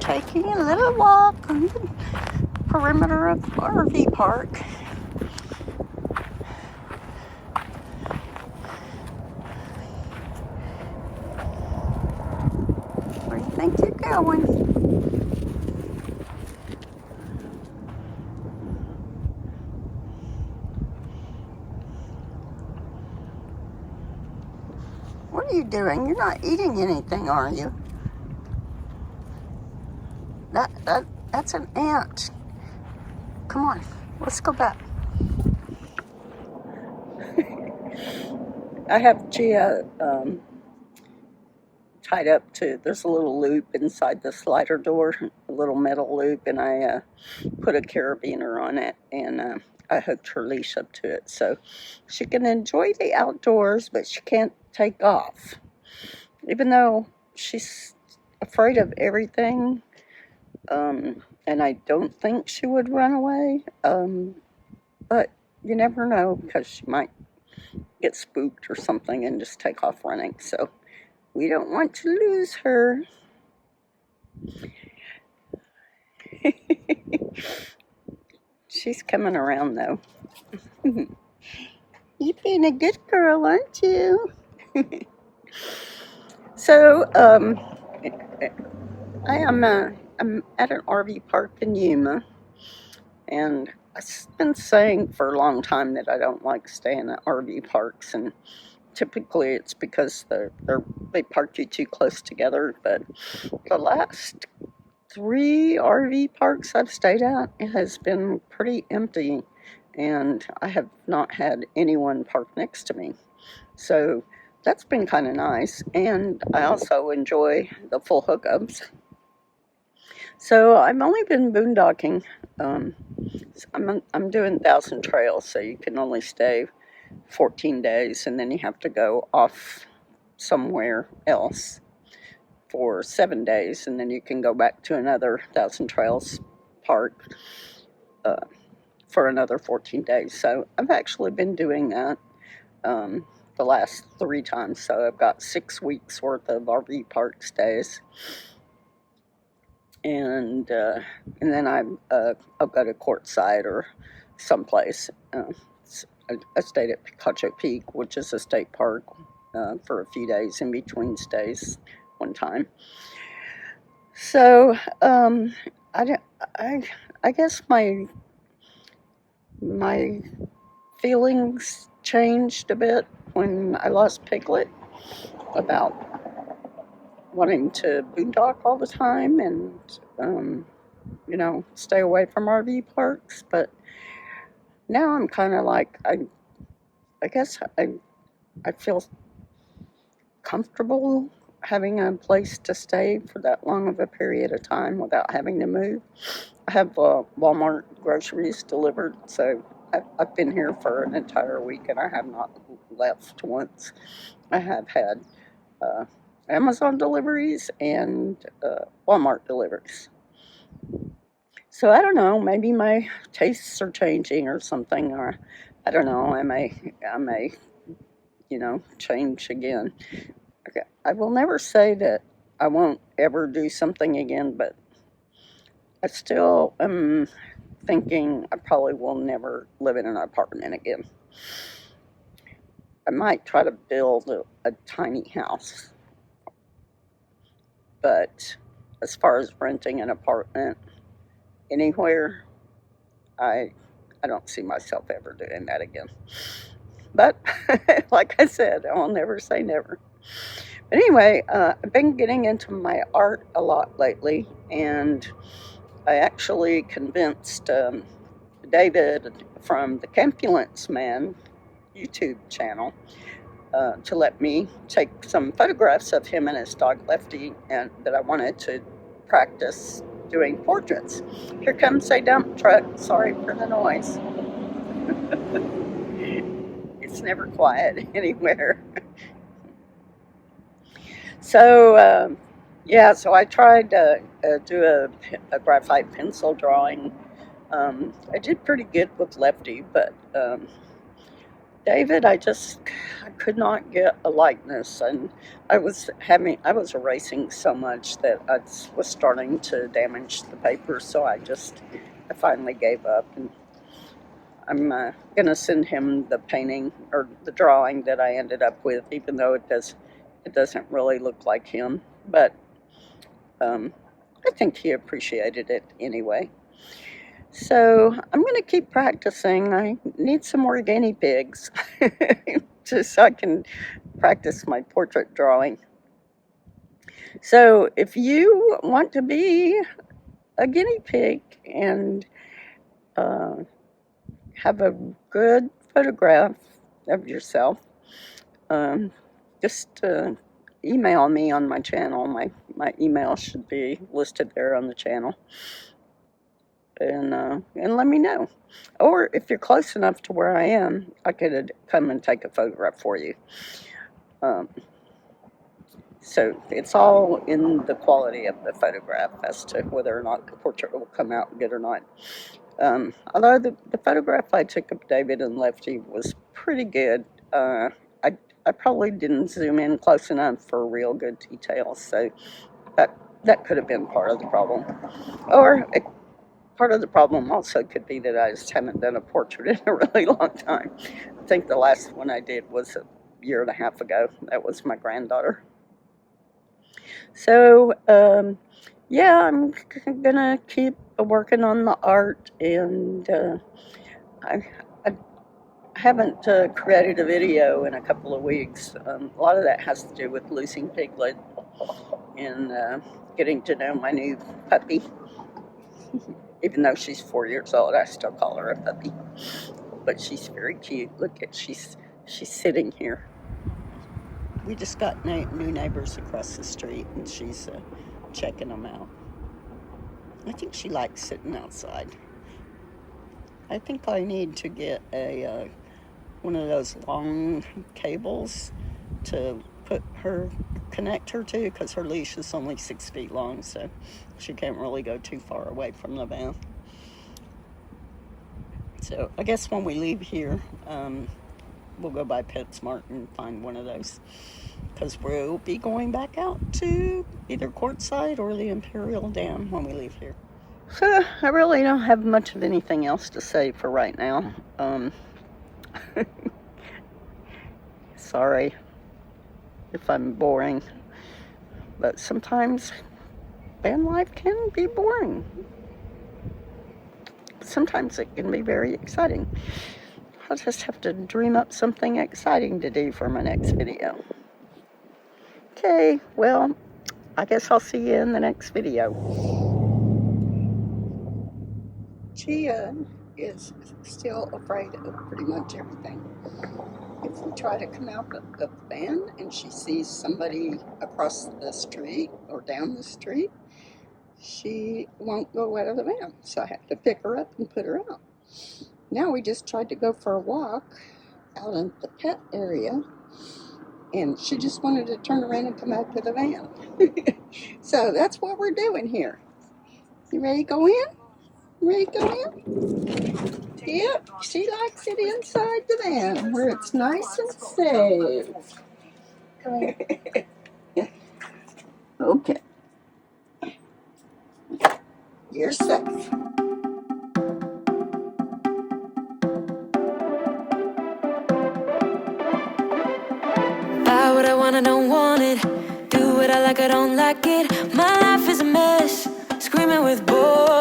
taking a little walk on the perimeter of the RV park. Where do you think you're going? What are you doing? You're not eating anything, are you? That's an ant. Come on, let's go back. I have Gia tied up to, there's a little loop inside the slider door, a little metal loop, and I put a carabiner on it, and I hooked her leash up to it so she can enjoy the outdoors, but she can't take off. Even though she's afraid of everything, and I don't think she would run away, but you never know, because she might get spooked or something and just take off running. So we don't want to lose her. She's coming around though. You've been a good girl, aren't you? So I'm at an RV park in Yuma, and I've been saying for a long time that I don't like staying at RV parks, and typically it's because they park you too close together. But the last 3 RV parks I've stayed at, it has been pretty empty, and I have not had anyone park next to me. So that's been kind of nice, and I also enjoy the full hookups. So I've only been boondocking. I'm doing 1,000 trails, so you can only stay 14 days, and then you have to go off somewhere else for 7 days, and then you can go back to another 1,000 trails park for another 14 days. So I've actually been doing that the last 3 times. So I've got 6 weeks worth of RV park stays. And then I'll go to Quartzsite or someplace. I stayed at Picacho Peak, which is a state park, for a few days in between stays one time. So I guess my feelings changed a bit when I lost Piglet about wanting to boondock all the time and stay away from RV parks. But now I'm kind of like, I guess I feel comfortable having a place to stay for that long of a period of time without having to move. I have Walmart groceries delivered, so I've been here for an entire week and I have not left once. I have had Amazon deliveries and Walmart deliveries. So I don't know, maybe my tastes are changing or something, or I don't know, I may change again. Okay. I will never say that I won't ever do something again, but I still am thinking I probably will never live in an apartment again. I might try to build a tiny house. But as far as renting an apartment anywhere, I don't see myself ever doing that again. But like I said, I'll never say never. But anyway, I've been getting into my art a lot lately, and I actually convinced David from the Campulance Man YouTube channel to let me take some photographs of him and his dog Lefty, and that I wanted to practice doing portraits. Here comes a dump truck. Sorry for the noise. It's never quiet anywhere. So so I tried to do a graphite pencil drawing. I did pretty good with Lefty, but David, I could not get a likeness, and I was erasing so much that I was starting to damage the paper, so I finally gave up, and I'm gonna send him the painting or the drawing that I ended up with, even though it doesn't really look like him, but I think he appreciated it anyway. So I'm going to keep practicing. I need some more guinea pigs just so I can practice my portrait drawing. So if you want to be a guinea pig and have a good photograph of yourself, just email me on my channel. My email should be listed there on the channel. And let me know. Or if you're close enough to where I am, I could come and take a photograph for you. So it's all in the quality of the photograph as to whether or not the portrait will come out good or not. Although the photograph I took of David and Lefty was pretty good, I probably didn't zoom in close enough for real good details, so that could have been part of the problem. Or part of the problem also could be that I just haven't done a portrait in a really long time. I think the last one I did was a year and a half ago. That was my granddaughter. So, yeah, I'm gonna keep working on the art, and I haven't created a video in a couple of weeks. A lot of that has to do with losing Piglet and getting to know my new puppy. Even though she's 4 years old, I still call her a puppy. But she's very cute. Look at she's sitting here. We just got new neighbors across the street, and she's checking them out. I think she likes sitting outside. I think I need to get a one of those long cables to connect her to, because her leash is only 6 feet long, so she can't really go too far away from the van. So I guess when we leave here, we'll go by PetSmart and find one of those, because we'll be going back out to either Quartzsite or the Imperial Dam when we leave here. So I really don't have much of anything else to say for right now. Sorry if I'm boring, but sometimes van life can be boring. Sometimes it can be very exciting. I'll just have to dream up something exciting to do for my next video. Okay, well, I guess I'll see you in the next video. Chia is still afraid of pretty much everything. If we try to come out of the van and she sees somebody across the street or down the street, she won't go out of the van. So I have to pick her up and put her out. Now we just tried to go for a walk out in the pet area, and she just wanted to turn around and come back to the van. So that's what we're doing here. You ready to go in? Ready to go in? Yep, she likes it inside the van where it's nice and safe. Come here. Okay. You're safe. Buy what I want, I don't want it. Do what I like, I don't like it. My life is a mess, screaming with boredom.